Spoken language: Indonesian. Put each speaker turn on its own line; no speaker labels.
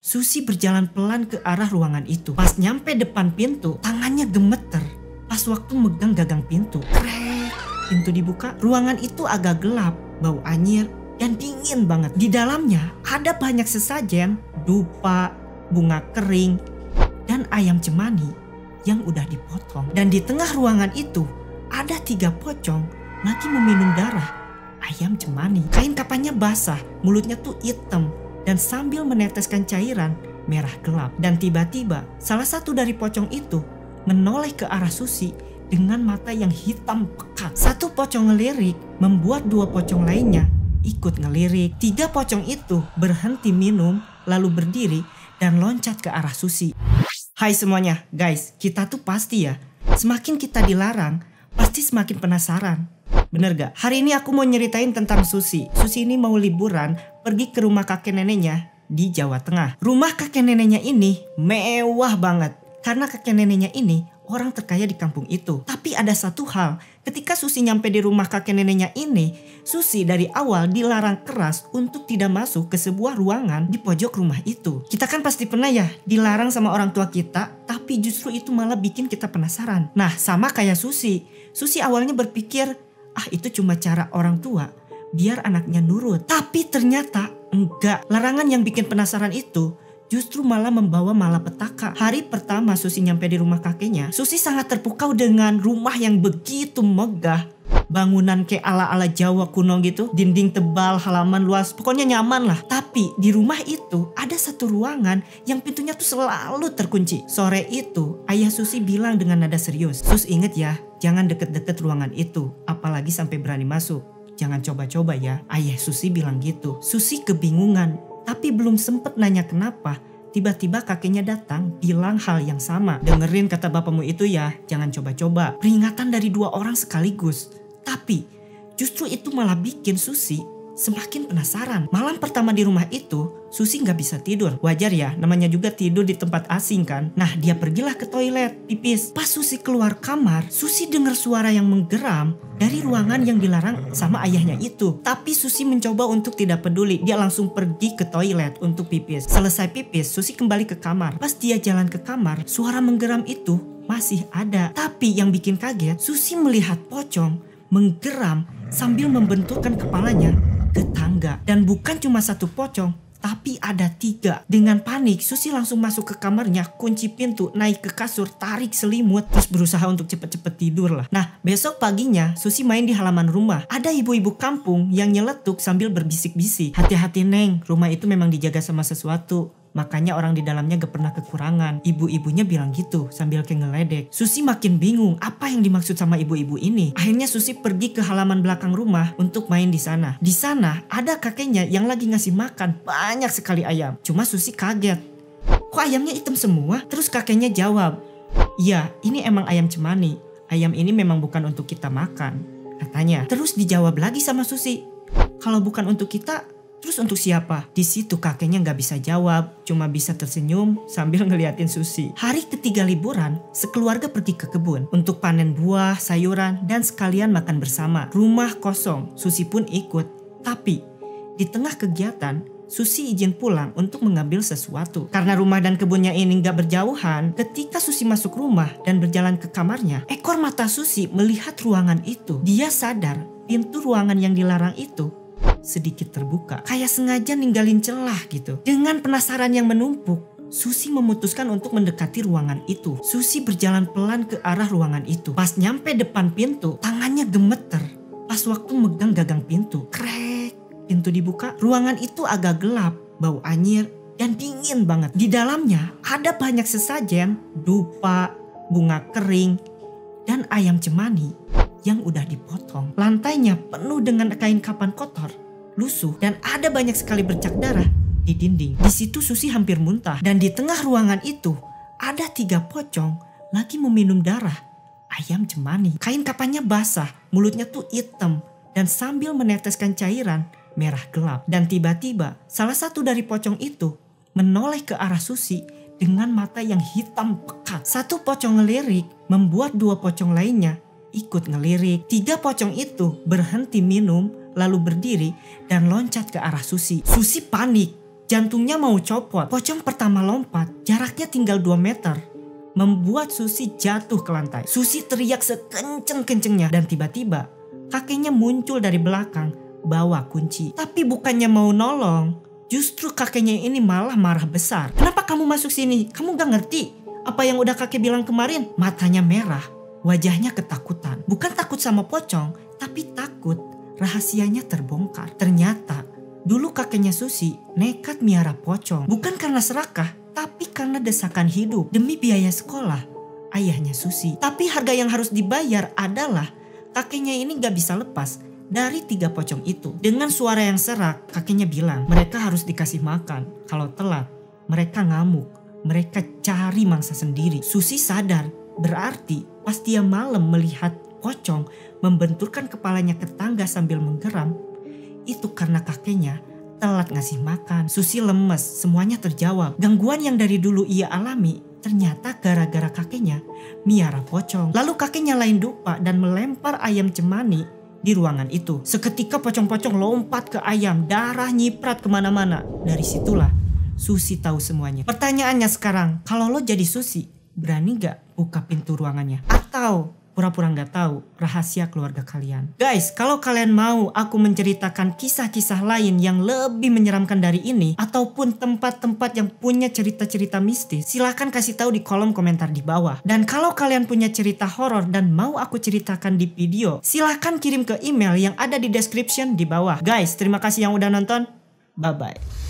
Susi berjalan pelan ke arah ruangan itu. Pas nyampe depan pintu, tangannya gemeter. Pas waktu megang gagang pintu, krek, pintu dibuka. Ruangan itu agak gelap, bau anyir, dan dingin banget. Di dalamnya ada banyak sesajen, dupa, bunga kering, dan ayam cemani yang udah dipotong. Dan di tengah ruangan itu ada 3 pocong lagi meminum darah ayam cemani. Kain kapannya basah, mulutnya tuh hitam, dan sambil meneteskan cairan merah gelap. Dan tiba-tiba salah satu dari pocong itu menoleh ke arah Susi dengan mata yang hitam pekat. Satu pocong ngelirik membuat 2 pocong lainnya ikut ngelirik. 3 pocong itu berhenti minum lalu berdiri dan loncat ke arah Susi. Hai semuanya, guys, kita tuh pasti ya, semakin kita dilarang pasti semakin penasaran. Bener gak? Hari ini aku mau nyeritain tentang Susi. Susi ini mau liburan pergi ke rumah kakek neneknya di Jawa Tengah. Rumah kakek neneknya ini mewah banget karena kakek neneknya ini orang terkaya di kampung itu. Tapi ada satu hal, ketika Susi nyampe di rumah kakek neneknya ini, Susi dari awal dilarang keras untuk tidak masuk ke sebuah ruangan di pojok rumah itu. Kita kan pasti pernah ya dilarang sama orang tua kita, tapi justru itu malah bikin kita penasaran. Nah, sama kayak Susi. Susi awalnya berpikir, itu cuma cara orang tua biar anaknya nurut. Tapi ternyata enggak. Larangan yang bikin penasaran itu justru malah membawa malapetaka. Hari pertama Susi nyampe di rumah kakeknya, Susi sangat terpukau dengan rumah yang begitu megah. Bangunan kayak ala-ala Jawa kuno gitu, dinding tebal, halaman luas, pokoknya nyaman lah. Tapi di rumah itu ada satu ruangan yang pintunya tuh selalu terkunci. Sore itu ayah Susi bilang dengan nada serius, "Sus, inget ya, jangan deket-deket ruangan itu, apalagi sampai berani masuk. Jangan coba-coba ya." Ayah Susi bilang gitu. Susi kebingungan, tapi belum sempet nanya kenapa. Tiba-tiba kakeknya datang bilang hal yang sama. "Dengerin kata bapakmu itu ya, jangan coba-coba." Peringatan dari 2 orang sekaligus. Tapi justru itu malah bikin Susi semakin penasaran. Malam pertama di rumah itu, Susi nggak bisa tidur. Wajar ya, namanya juga tidur di tempat asing kan. Nah, dia pergilah ke toilet, pipis. Pas Susi keluar kamar, Susi dengar suara yang menggeram dari ruangan yang dilarang sama ayahnya itu. Tapi Susi mencoba untuk tidak peduli. Dia langsung pergi ke toilet untuk pipis. Selesai pipis, Susi kembali ke kamar. Pas dia jalan ke kamar, suara menggeram itu masih ada. Tapi yang bikin kaget, Susi melihat pocong menggeram sambil membenturkan kepalanya ke tangga. Dan bukan cuma 1 pocong, tapi ada 3. Dengan panik, Susi langsung masuk ke kamarnya, kunci pintu, naik ke kasur, tarik selimut, terus berusaha untuk cepet-cepet tidur lah. Nah, besok paginya Susi main di halaman rumah. Ada ibu-ibu kampung yang nyeletuk sambil berbisik-bisik, "Hati-hati Neng, rumah itu memang dijaga sama sesuatu. Makanya orang di dalamnya gak pernah kekurangan." Ibu-ibunya bilang gitu sambil kayak ngeledek. Susi makin bingung apa yang dimaksud sama ibu-ibu ini. Akhirnya Susi pergi ke halaman belakang rumah untuk main di sana. Di sana ada kakeknya yang lagi ngasih makan banyak sekali ayam. Cuma Susi kaget. "Kok ayamnya hitam semua?" Terus kakeknya jawab, "Iya, ini emang ayam cemani. Ayam ini memang bukan untuk kita makan," katanya. Terus dijawab lagi sama Susi, "Kalau bukan untuk kita, terus untuk siapa?" Di situ kakeknya nggak bisa jawab, cuma bisa tersenyum sambil ngeliatin Susi. Hari ketiga liburan, sekeluarga pergi ke kebun untuk panen buah, sayuran, dan sekalian makan bersama. Rumah kosong, Susi pun ikut. Tapi di tengah kegiatan, Susi izin pulang untuk mengambil sesuatu. Karena rumah dan kebunnya ini nggak berjauhan, ketika Susi masuk rumah dan berjalan ke kamarnya, ekor mata Susi melihat ruangan itu. Dia sadar pintu ruangan yang dilarang itu sedikit terbuka, kayak sengaja ninggalin celah gitu. Dengan penasaran yang menumpuk, Susi memutuskan untuk mendekati ruangan itu. Susi berjalan pelan ke arah ruangan itu. Pas nyampe depan pintu, tangannya gemeter. Pas waktu megang gagang pintu, krek, pintu dibuka. Ruangan itu agak gelap, bau anyir, dan dingin banget. Di dalamnya ada banyak sesajen, dupa, bunga kering, dan ayam cemani yang udah dipotong. Lantainya penuh dengan kain kapan kotor, lusuh, dan ada banyak sekali bercak darah di dinding. Di situ Susi hampir muntah. Dan di tengah ruangan itu ada 3 pocong lagi meminum darah ayam cemani. Kain kapannya basah, mulutnya tuh hitam, dan sambil meneteskan cairan merah gelap. Dan tiba-tiba salah satu dari pocong itu menoleh ke arah Susi dengan mata yang hitam pekat. 1 pocong ngelirik membuat 2 pocong lainnya ikut ngelirik. 3 pocong itu berhenti minum lalu berdiri dan loncat ke arah Susi. Susi panik. Jantungnya mau copot. Pocong pertama lompat, jaraknya tinggal 2 meter. Membuat Susi jatuh ke lantai. Susi teriak sekenceng-kencengnya dan tiba-tiba kakeknya muncul dari belakang bawa kunci. Tapi bukannya mau nolong, justru kakeknya ini malah marah besar. Kenapa kamu masuk sini? Kamu gak ngerti apa yang udah kakek bilang kemarin? Matanya merah, wajahnya ketakutan. Bukan takut sama pocong, tapi takut rahasianya terbongkar. Ternyata dulu kakeknya Susi nekat miara pocong. Bukan karena serakah, tapi karena desakan hidup demi biaya sekolah ayahnya Susi. Tapi harga yang harus dibayar adalah kakeknya ini gak bisa lepas dari 3 pocong itu. Dengan suara yang serak, kakeknya bilang mereka harus dikasih makan. Kalau telat, mereka ngamuk. Mereka cari mangsa sendiri. Susi sadar, berarti pas dia malam melihat pocong membenturkan kepalanya ke tangga sambil menggeram, itu karena kakeknya telat ngasih makan. Susi lemes, semuanya terjawab. Gangguan yang dari dulu ia alami ternyata gara-gara kakeknya miara pocong. Lalu kakeknya nyalain dupa dan melempar ayam cemani di ruangan itu. Seketika pocong-pocong lompat ke ayam, darah nyiprat kemana-mana. Dari situlah Susi tahu semuanya. Pertanyaannya sekarang, kalau lo jadi Susi, berani gak buka pintu ruangannya? Atau pura-pura gak tahu rahasia keluarga kalian? Guys, kalau kalian mau aku menceritakan kisah-kisah lain yang lebih menyeramkan dari ini, ataupun tempat-tempat yang punya cerita-cerita mistis, silahkan kasih tahu di kolom komentar di bawah. Dan kalau kalian punya cerita horor dan mau aku ceritakan di video, silahkan kirim ke email yang ada di description di bawah. Guys, terima kasih yang udah nonton. Bye-bye.